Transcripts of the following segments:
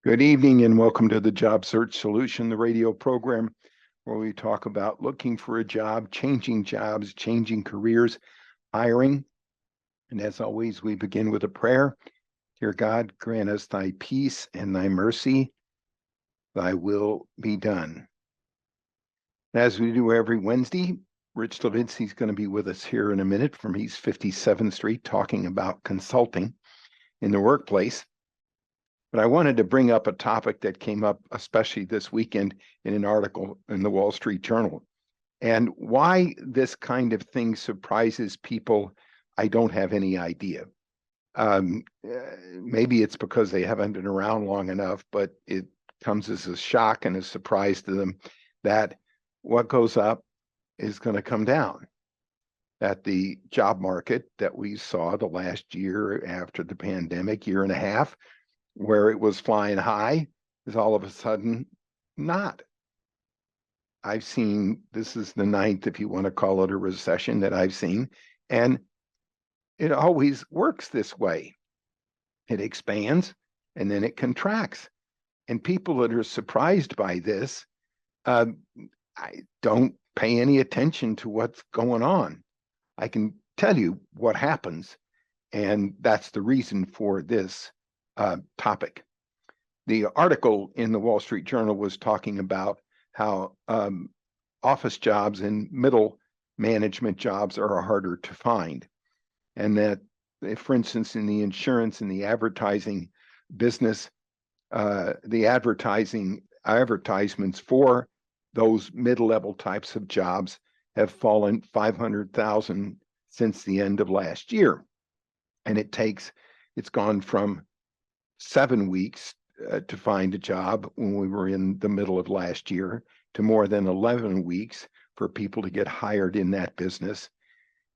Good evening and welcome to the Job Search Solution, the radio program where we talk about looking for a job, changing jobs, changing careers, hiring. And as always, we begin with a prayer. Dear God, grant us thy peace and thy mercy, thy will be done. As we do every Wednesday, Rich Levinsky is going to be with us here in a minute from East 57th Street talking about consulting in the workplace. But I wanted to bring up a topic that came up, especially this weekend, in an article in the Wall Street Journal. And why this kind of thing surprises people, I don't have any idea. Maybe it's because they haven't been around long enough, but it comes as a shock and a surprise to them that what goes up is going to come down. That the job market that we saw the last year after the pandemic, year and a half, where it was flying high, is all of a sudden not. I've seen, this is the ninth, if you want to call it a recession, that I've seen, and it always works this way. It expands and then it contracts. And people that are surprised by this, I don't pay any attention to what's going on. I can tell you what happens, and that's the reason for this topic. The article in the Wall Street Journal was talking about how office jobs and middle management jobs are harder to find. And that, for instance, in the insurance and the advertising business, the advertisements for those mid-level types of jobs have fallen 500,000 since the end of last year. And it's gone from 7 weeks to find a job when we were in the middle of last year to more than 11 weeks for people to get hired in that business.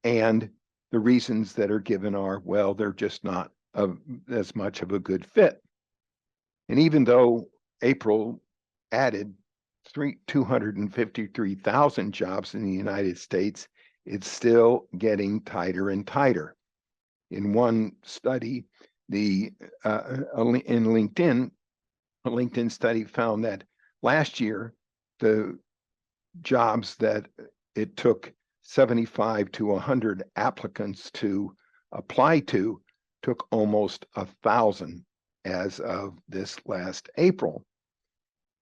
And the reasons that are given are, well, they're just not as much of a good fit. And even though April added 253,000 jobs in the United States, it's still getting tighter and tighter. In one study, in LinkedIn, a LinkedIn study found that last year, the jobs that it took 75 to 100 applicants to apply to took almost 1,000 as of this last April.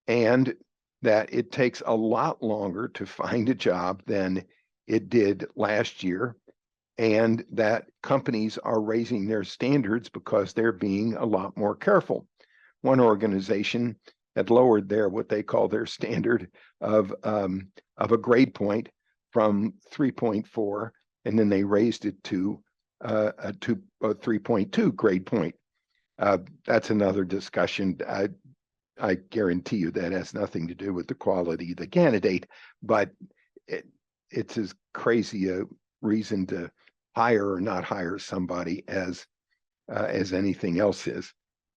And that it takes a lot longer to find a job than it did last year, and that companies are raising their standards because they're being a lot more careful. One organization had lowered what they call their standard of a grade point from 3.4, and then they raised it to a 3.2 grade point. That's another discussion. I guarantee you that has nothing to do with the quality of the candidate, but it's as crazy a reason to hire or not hire somebody as anything else is.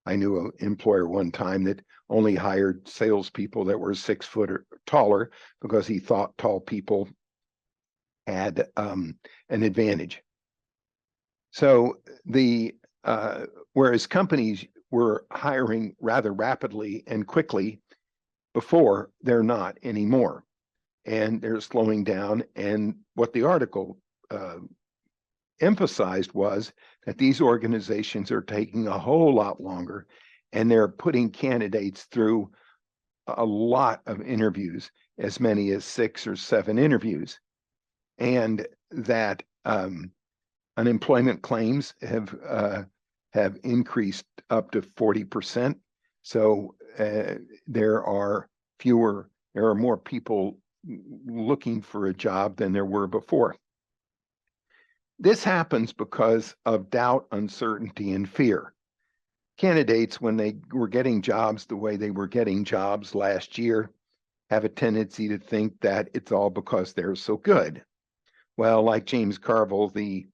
I knew an employer one time that only hired salespeople that were 6 foot or taller because he thought tall people had an advantage. So whereas companies were hiring rather rapidly and quickly before, they're not anymore, and they're slowing down. And what the article emphasized was that these organizations are taking a whole lot longer, and they're putting candidates through a lot of interviews, as many as 6 or 7 interviews, and that unemployment claims have increased up to 40%. So there are more people looking for a job than there were before. This happens because of doubt, uncertainty, and fear. Candidates, when they were getting jobs the way they were getting jobs last year, have a tendency to think that it's all because they're so good. Well, like James Carville, the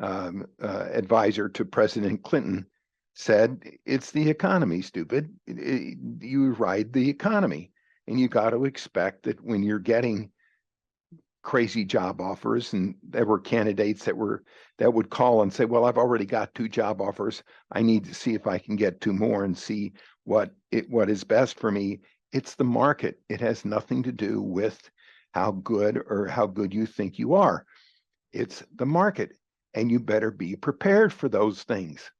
advisor to President Clinton, said, it's the economy, stupid. You ride the economy, and you got to expect that when you're getting crazy job offers, and there were candidates that would call and say, well, I've already got 2 job offers. I need to see if I can get 2 more and see what is best for me. It's the market. It has nothing to do with how good you think you are. It's the market, and you better be prepared for those things.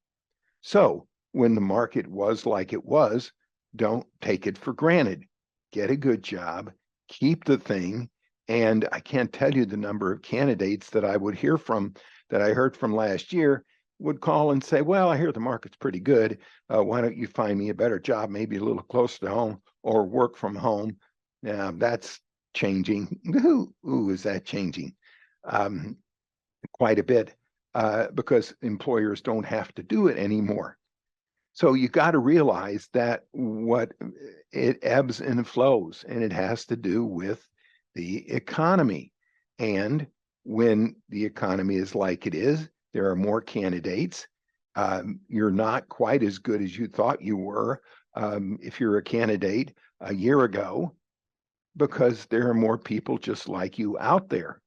So when the market was like it was, don't take it for granted. Get a good job, keep the thing. And I can't tell you the number of candidates that I would hear from, that I heard from last year, would call and say, well, I hear the market's pretty good. Why don't you find me a better job, maybe a little closer to home, or work from home? Now that's changing. Ooh, is that changing? Quite a bit, because employers don't have to do it anymore. So you got to realize that it ebbs and flows, and it has to do with the economy. And when the economy is like it is, there are more candidates. You're not quite as good as you thought you were, if you're a candidate a year ago, because there are more people just like you out there.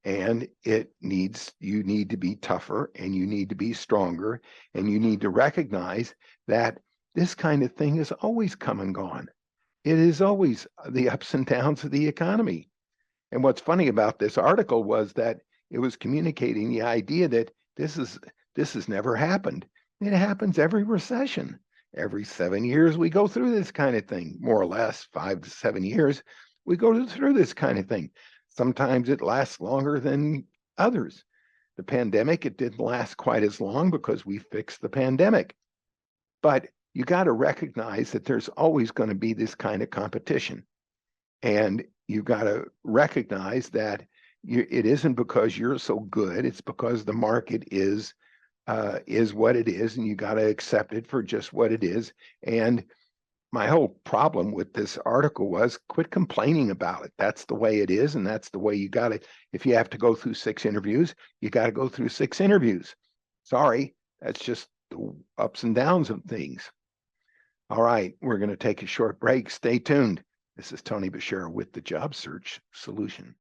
And you need to be tougher, and you need to be stronger, and you need to recognize that this kind of thing has always come and gone. It is always the ups and downs of the economy. And what's funny about this article was that it was communicating the idea that this has never happened. It happens every recession. Every 7 years we go through this kind of thing, more or less 5 to 7 years, we go through this kind of thing. Sometimes it lasts longer than others. The pandemic, it didn't last quite as long because we fixed the pandemic. But you got to recognize that there's always going to be this kind of competition. And you got to recognize that it isn't because you're so good, it's because the market is what it is, and you got to accept it for just what it is. And my whole problem with this article was quit complaining about it. That's the way it is, and that's the way you got it. If you have to go through 6 interviews, you got to go through 6 interviews. Sorry, that's just the ups and downs of things. All right, we're going to take a short break. Stay tuned. This is Tony Bashir with the Job Search Solution.